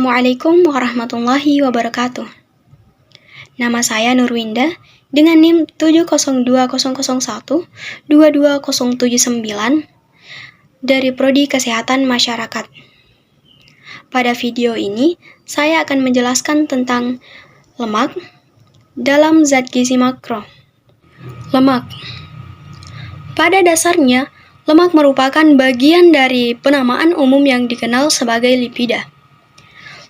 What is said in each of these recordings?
Assalamualaikum warahmatullahi wabarakatuh. Nama saya Nurwinda dengan NIM 70200122079 dari Prodi Kesehatan Masyarakat. Pada video ini, saya akan menjelaskan tentang lemak dalam zat gizi makro. Lemak. Pada dasarnya, lemak merupakan bagian dari penamaan umum yang dikenal sebagai lipida.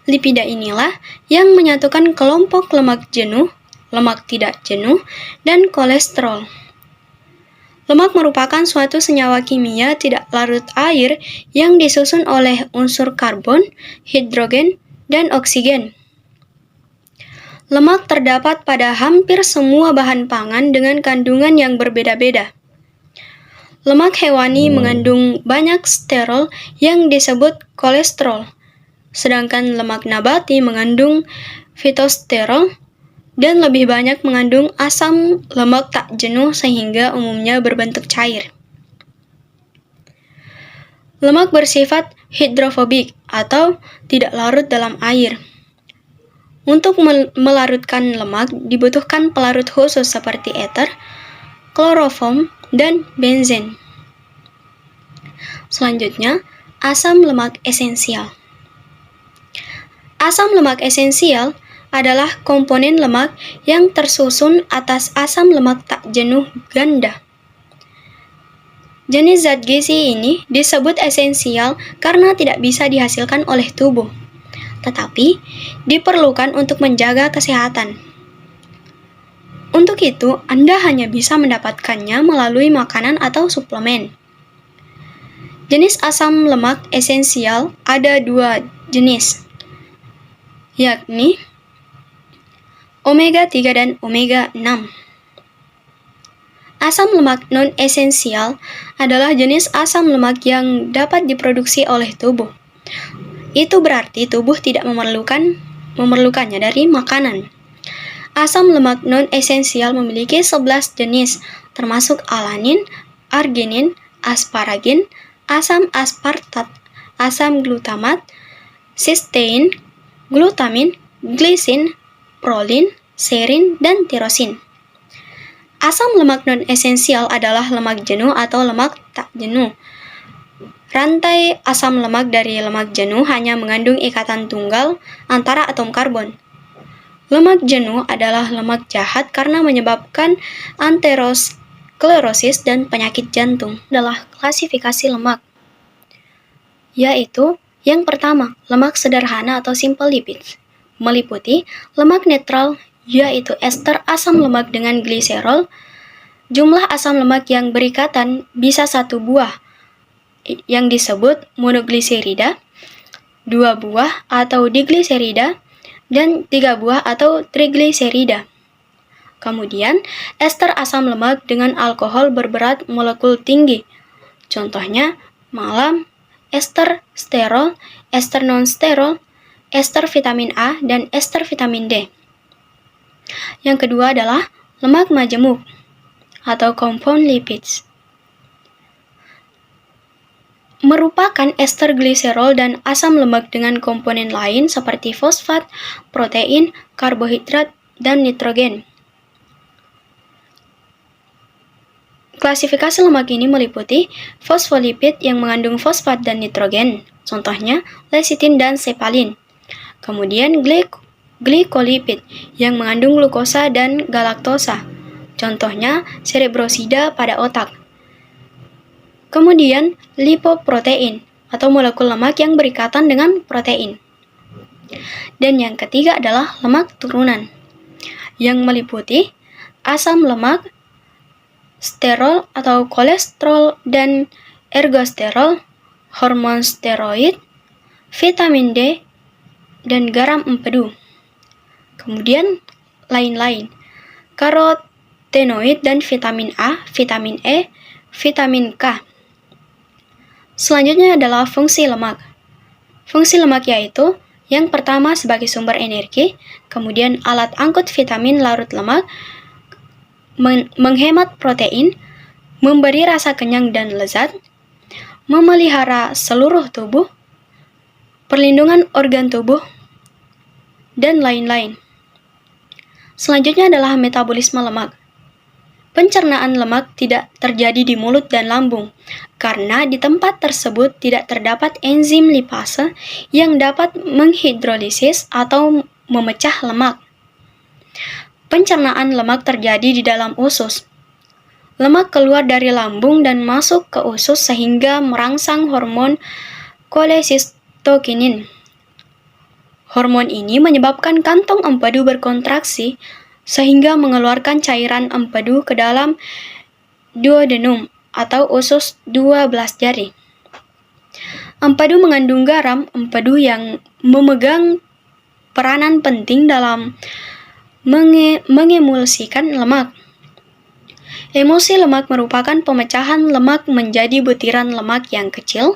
Lipida inilah yang menyatukan kelompok lemak jenuh, lemak tidak jenuh, dan kolesterol. Lemak merupakan suatu senyawa kimia tidak larut air yang disusun oleh unsur karbon, hidrogen, dan oksigen. Lemak terdapat pada hampir semua bahan pangan dengan kandungan yang berbeda-beda. Lemak hewani mengandung banyak sterol yang disebut kolesterol, sedangkan lemak nabati mengandung fitosterol dan lebih banyak mengandung asam lemak tak jenuh sehingga umumnya berbentuk cair. Lemak bersifat hidrofobik atau tidak larut dalam air. Untuk melarutkan lemak dibutuhkan pelarut khusus seperti ether, kloroform, dan benzen. Selanjutnya, asam lemak esensial. Asam lemak esensial adalah komponen lemak yang tersusun atas asam lemak tak jenuh ganda. Jenis zat gizi ini disebut esensial karena tidak bisa dihasilkan oleh tubuh, tetapi diperlukan untuk menjaga kesehatan. Untuk itu, Anda hanya bisa mendapatkannya melalui makanan atau suplemen. Jenis asam lemak esensial ada dua jenis, yakni omega 3 dan omega 6. Asam lemak non-esensial adalah jenis asam lemak yang dapat diproduksi oleh tubuh. Itu berarti tubuh tidak memerlukannya dari makanan. Asam lemak non-esensial memiliki 11 jenis, termasuk alanin, arginin, asparagin, asam aspartat, asam glutamat, sistein, glutamin, glisin, prolin, serin, dan tirosin. Asam lemak non-esensial adalah lemak jenuh atau lemak tak jenuh. Rantai asam lemak dari lemak jenuh hanya mengandung ikatan tunggal antara atom karbon. Lemak jenuh adalah lemak jahat karena menyebabkan aterosklerosis dan penyakit jantung. Adalah klasifikasi lemak, yaitu yang pertama, lemak sederhana atau simple lipids, meliputi lemak netral, yaitu ester asam lemak dengan gliserol. Jumlah asam lemak yang berikatan bisa 1 buah, yang disebut monogliserida, 2 buah atau digliserida, dan 3 buah atau trigliserida. Kemudian, ester asam lemak dengan alkohol berberat molekul tinggi. Contohnya, malam, ester sterol, ester non-sterol, ester vitamin A, dan ester vitamin D. Yang kedua adalah lemak majemuk atau compound lipids. Merupakan ester gliserol dan asam lemak dengan komponen lain seperti fosfat, protein, karbohidrat, dan nitrogen. Klasifikasi lemak ini meliputi fosfolipid yang mengandung fosfat dan nitrogen, contohnya lecitin dan sepalin. Kemudian glikolipid yang mengandung glukosa dan galaktosa, contohnya cerebrosida pada otak. Kemudian lipoprotein atau molekul lemak yang berikatan dengan protein. Dan yang ketiga adalah lemak turunan, yang meliputi asam lemak, sterol atau kolesterol dan ergosterol, hormon steroid, vitamin D, dan garam empedu. Kemudian lain-lain, karotenoid dan vitamin A, vitamin E, vitamin K. Selanjutnya adalah fungsi lemak. Fungsi lemak yaitu yang pertama sebagai sumber energi, kemudian alat angkut vitamin larut lemak, menghemat protein, memberi rasa kenyang dan lezat, memelihara seluruh tubuh, perlindungan organ tubuh, dan lain-lain. Selanjutnya adalah metabolisme lemak. Pencernaan lemak tidak terjadi di mulut dan lambung, karena di tempat tersebut tidak terdapat enzim lipase yang dapat menghidrolisis atau memecah lemak. Pencernaan lemak terjadi di dalam usus. Lemak keluar dari lambung dan masuk ke usus sehingga merangsang hormon kolesistokinin. Hormon ini menyebabkan kantong empedu berkontraksi sehingga mengeluarkan cairan empedu ke dalam duodenum atau usus 12 jari. Empedu mengandung garam empedu yang memegang peranan penting dalam mengemulsikan lemak. Emulsi lemak merupakan pemecahan lemak menjadi butiran lemak yang kecil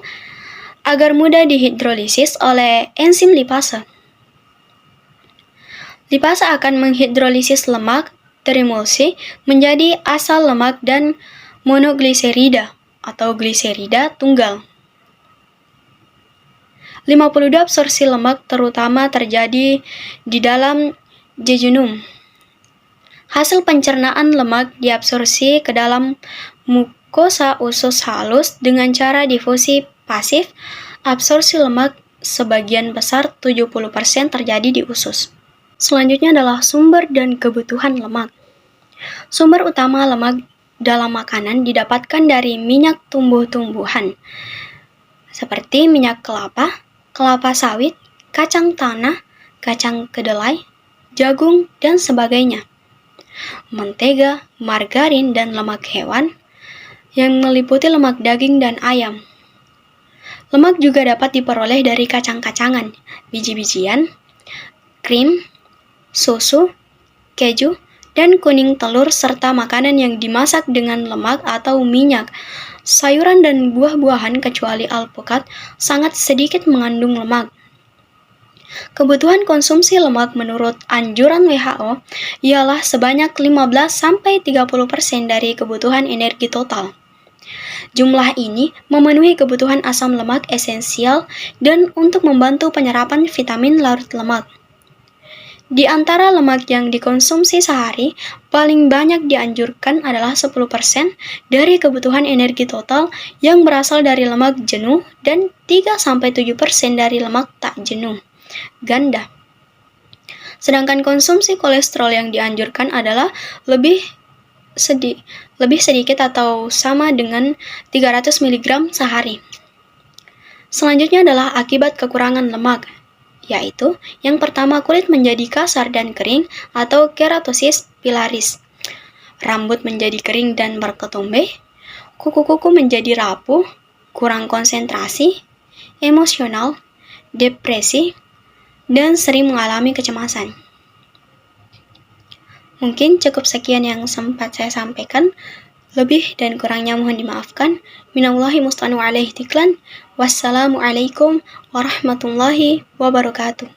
agar mudah dihidrolisis oleh enzim lipase. Lipase akan menghidrolisis lemak teremulsi menjadi asal lemak dan monogliserida atau gliserida tunggal. 52 absorpsi lemak terutama terjadi di dalam jejunum. Hasil pencernaan lemak diabsorpsi ke dalam mukosa usus halus dengan cara difusi pasif. Absorpsi lemak sebagian besar 70% terjadi di usus. Selanjutnya adalah sumber dan kebutuhan lemak. Sumber utama lemak dalam makanan didapatkan dari minyak tumbuh-tumbuhan, seperti minyak kelapa, kelapa sawit, kacang tanah, kacang kedelai, jagung, dan sebagainya. Mentega, margarin, dan lemak hewan yang meliputi lemak daging dan ayam. Lemak juga dapat diperoleh dari kacang-kacangan, biji-bijian, krim, susu, keju, dan kuning telur serta makanan yang dimasak dengan lemak atau minyak. Sayuran dan buah-buahan kecuali alpukat sangat sedikit mengandung lemak. Kebutuhan konsumsi lemak menurut anjuran WHO ialah sebanyak 15-30% dari kebutuhan energi total. Jumlah ini memenuhi kebutuhan asam lemak esensial dan untuk membantu penyerapan vitamin larut lemak. Di antara lemak yang dikonsumsi sehari, paling banyak dianjurkan adalah 10% dari kebutuhan energi total yang berasal dari lemak jenuh dan 3-7% dari lemak tak jenuh, ganda. Sedangkan konsumsi kolesterol yang dianjurkan adalah lebih sedikit atau sama dengan 300 mg sehari. Selanjutnya adalah akibat kekurangan lemak, yaitu yang pertama kulit menjadi kasar dan kering atau keratosis pilaris, rambut menjadi kering dan berketumbe, kuku-kuku menjadi rapuh, kurang konsentrasi, emosional, depresi, dan sering mengalami kecemasan. Mungkin cukup sekian yang sempat saya sampaikan. Lebih dan kurangnya mohon dimaafkan. Minallahi musta'anu alaihi tiklan. Wassalamualaikum warahmatullahi wabarakatuh.